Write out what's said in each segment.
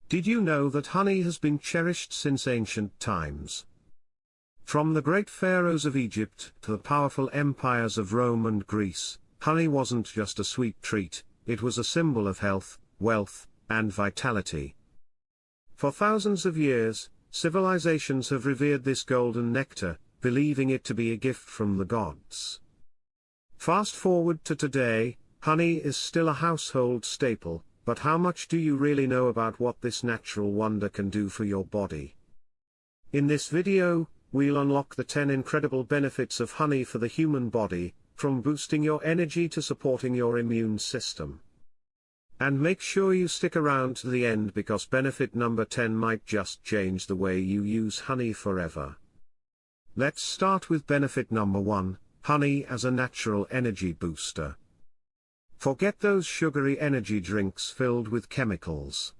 Did you know that honey has been cherished since ancient times? From the great pharaohs of Egypt to the powerful empires of Rome and Greece, honey wasn't just a sweet treat, it was a symbol of health, wealth, and vitality. For thousands of years, civilizations have revered this golden nectar, believing it to be a gift from the gods. Fast forward to today, honey is still a household staple, but how much do you really know about what this natural wonder can do for your body? In this video, we'll unlock the 10 incredible benefits of honey for the human body, from boosting your energy to supporting your immune system. And make sure you stick around to the end because benefit number 10 might just change the way you use honey forever. Let's start with benefit number 1, honey as a natural energy booster. Forget those sugary energy drinks filled with chemicals.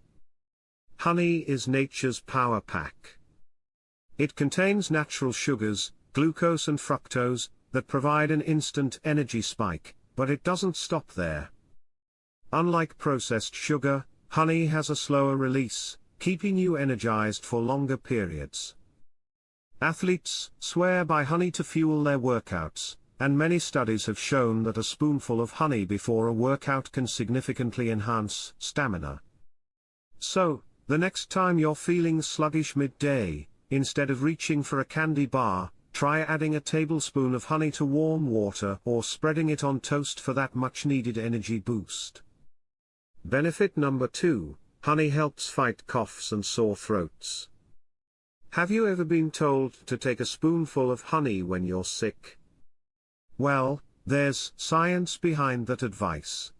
Honey is nature's power pack. It contains natural sugars, glucose and fructose, that provide an instant energy spike, but it doesn't stop there. Unlike processed sugar, honey has a slower release, keeping you energized for longer periods. Athletes swear by honey to fuel their workouts, and many studies have shown that a spoonful of honey before a workout can significantly enhance stamina. So, the next time you're feeling sluggish midday, instead of reaching for a candy bar, try adding a tablespoon of honey to warm water or spreading it on toast for that much-needed energy boost. Benefit number 2, honey helps fight coughs and sore throats. Have you ever been told to take a spoonful of honey when you're sick? Well, there's science behind that advice.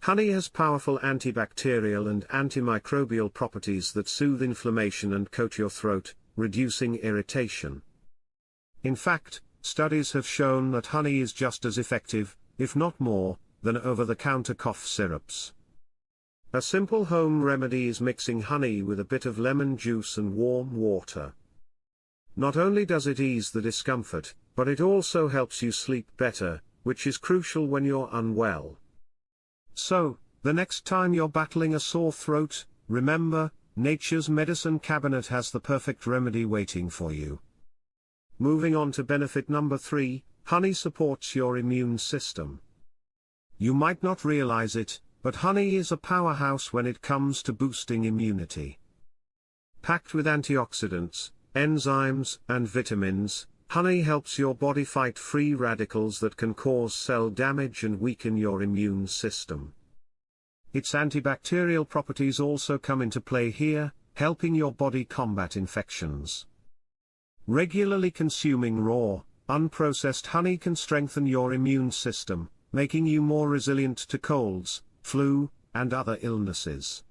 Honey has powerful antibacterial and antimicrobial properties that soothe inflammation and coat your throat, reducing irritation. In fact, studies have shown that honey is just as effective, if not more, than over-the-counter cough syrups. A simple home remedy is mixing honey with a bit of lemon juice and warm water. Not only does it ease the discomfort, but it also helps you sleep better, which is crucial when you're unwell. So, the next time you're battling a sore throat, remember, nature's medicine cabinet has the perfect remedy waiting for you. Moving on to benefit number 3, honey supports your immune system. You might not realize it, but honey is a powerhouse when it comes to boosting immunity. Packed with antioxidants, enzymes, and vitamins, honey helps your body fight free radicals that can cause cell damage and weaken your immune system. Its antibacterial properties also come into play here, helping your body combat infections. Regularly consuming raw, unprocessed honey can strengthen your immune system, making you more resilient to colds, flu, and other illnesses.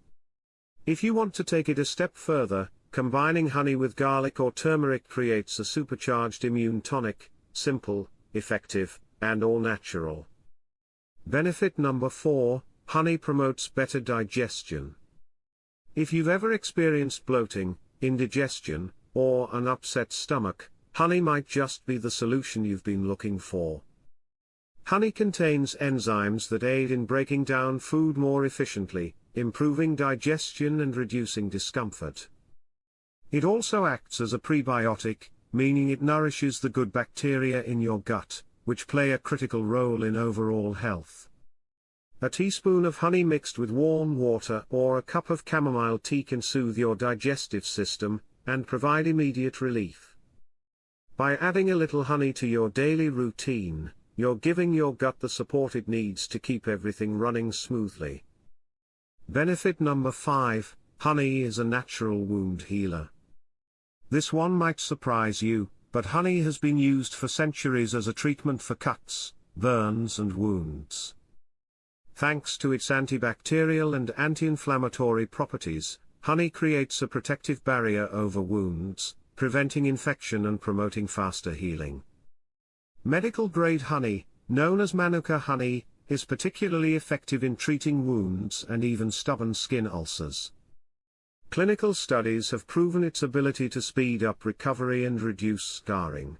If you want to take it a step further, combining honey with garlic or turmeric creates a supercharged immune tonic, simple, effective, and all-natural. Benefit number 4, honey promotes better digestion. If you've ever experienced bloating, indigestion, or an upset stomach, honey might just be the solution you've been looking for. Honey contains enzymes that aid in breaking down food more efficiently, improving digestion and reducing discomfort. It also acts as a prebiotic, meaning it nourishes the good bacteria in your gut, which play a critical role in overall health. A teaspoon of honey mixed with warm water or a cup of chamomile tea can soothe your digestive system, and provide immediate relief. By adding a little honey to your daily routine, you're giving your gut the support it needs to keep everything running smoothly. Benefit number 5, honey is a natural wound healer. This one might surprise you, but honey has been used for centuries as a treatment for cuts, burns and wounds. Thanks to its antibacterial and anti-inflammatory properties, honey creates a protective barrier over wounds, preventing infection and promoting faster healing. Medical-grade honey, known as Manuka honey, is particularly effective in treating wounds and even stubborn skin ulcers. Clinical studies have proven its ability to speed up recovery and reduce scarring.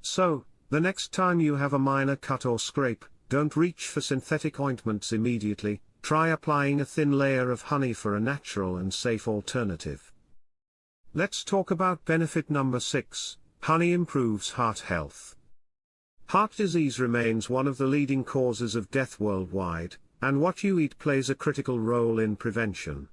So, the next time you have a minor cut or scrape, don't reach for synthetic ointments immediately, try applying a thin layer of honey for a natural and safe alternative. Let's talk about benefit number 6, honey improves heart health. Heart disease remains one of the leading causes of death worldwide, and what you eat plays a critical role in prevention.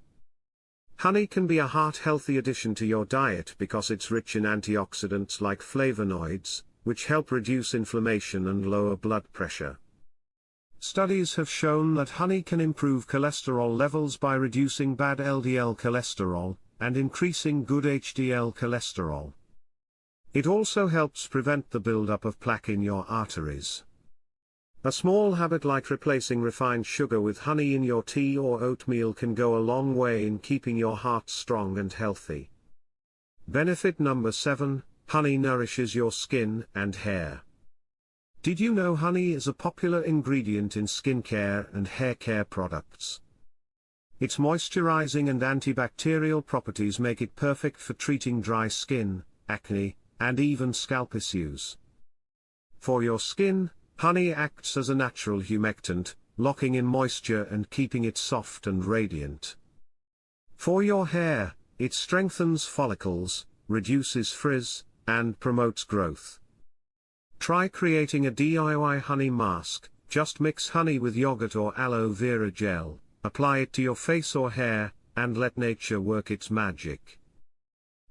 Honey can be a heart-healthy addition to your diet because it's rich in antioxidants like flavonoids, which help reduce inflammation and lower blood pressure. Studies have shown that honey can improve cholesterol levels by reducing bad LDL cholesterol, and increasing good HDL cholesterol. It also helps prevent the buildup of plaque in your arteries. A small habit like replacing refined sugar with honey in your tea or oatmeal can go a long way in keeping your heart strong and healthy. Benefit number 7, honey nourishes your skin and hair. Did you know honey is a popular ingredient in skincare and hair care products? Its moisturizing and antibacterial properties make it perfect for treating dry skin, acne, and even scalp issues. For your skin, honey acts as a natural humectant, locking in moisture and keeping it soft and radiant. For your hair, it strengthens follicles, reduces frizz, and promotes growth. Try creating a DIY honey mask. Just mix honey with yogurt or aloe vera gel, apply it to your face or hair, and let nature work its magic.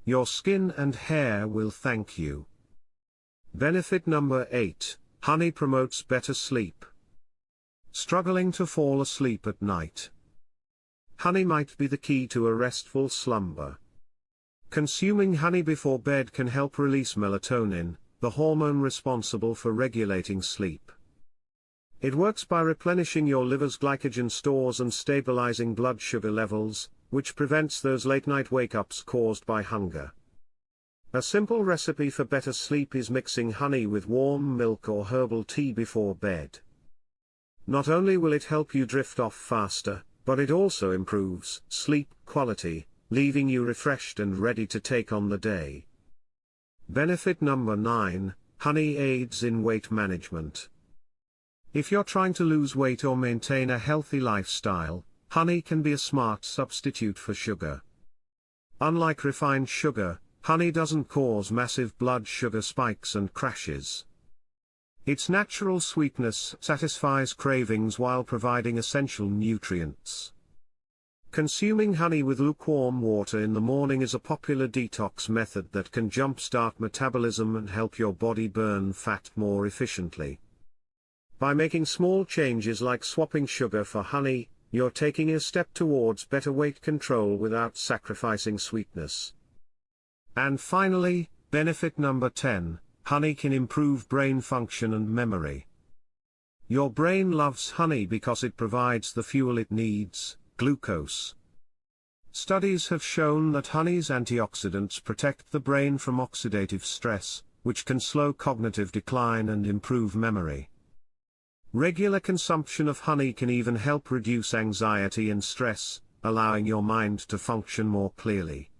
Your skin and hair will thank you. Benefit number 8, honey promotes better sleep. Struggling to fall asleep at night? Honey might be the key to a restful slumber. Consuming honey before bed can help release melatonin, the hormone responsible for regulating sleep. It works by replenishing your liver's glycogen stores and stabilizing blood sugar levels, which prevents those late-night wake-ups caused by hunger. A simple recipe for better sleep is mixing honey with warm milk or herbal tea before bed. Not only will it help you drift off faster, but it also improves sleep quality, leaving you refreshed and ready to take on the day. Benefit number 9, honey aids in weight management. If you're trying to lose weight or maintain a healthy lifestyle, honey can be a smart substitute for sugar. Unlike refined sugar, honey doesn't cause massive blood sugar spikes and crashes. Its natural sweetness satisfies cravings while providing essential nutrients. Consuming honey with lukewarm water in the morning is a popular detox method that can jumpstart metabolism and help your body burn fat more efficiently. By making small changes like swapping sugar for honey, you're taking a step towards better weight control without sacrificing sweetness. And finally, benefit number 10, honey can improve brain function and memory. Your brain loves honey because it provides the fuel it needs, glucose. Studies have shown that honey's antioxidants protect the brain from oxidative stress, which can slow cognitive decline and improve memory. Regular consumption of honey can even help reduce anxiety and stress, allowing your mind to function more clearly.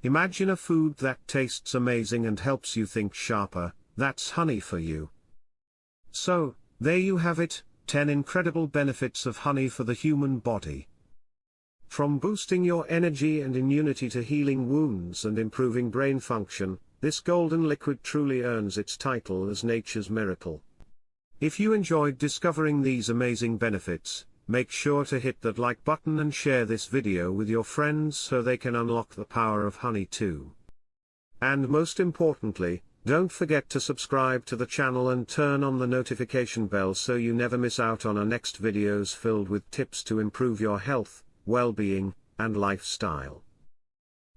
Imagine a food that tastes amazing and helps you think sharper. That's honey for you. So, there you have it, 10 incredible benefits of honey for the human body. From boosting your energy and immunity to healing wounds and improving brain function, this golden liquid truly earns its title as nature's miracle. If you enjoyed discovering these amazing benefits, make sure to hit that like button and share this video with your friends so they can unlock the power of honey too. And most importantly, don't forget to subscribe to the channel and turn on the notification bell so you never miss out on our next videos filled with tips to improve your health, well-being, and lifestyle.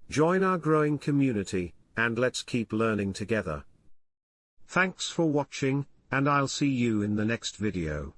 Join our growing community, and let's keep learning together. Thanks for watching, and I'll see you in the next video.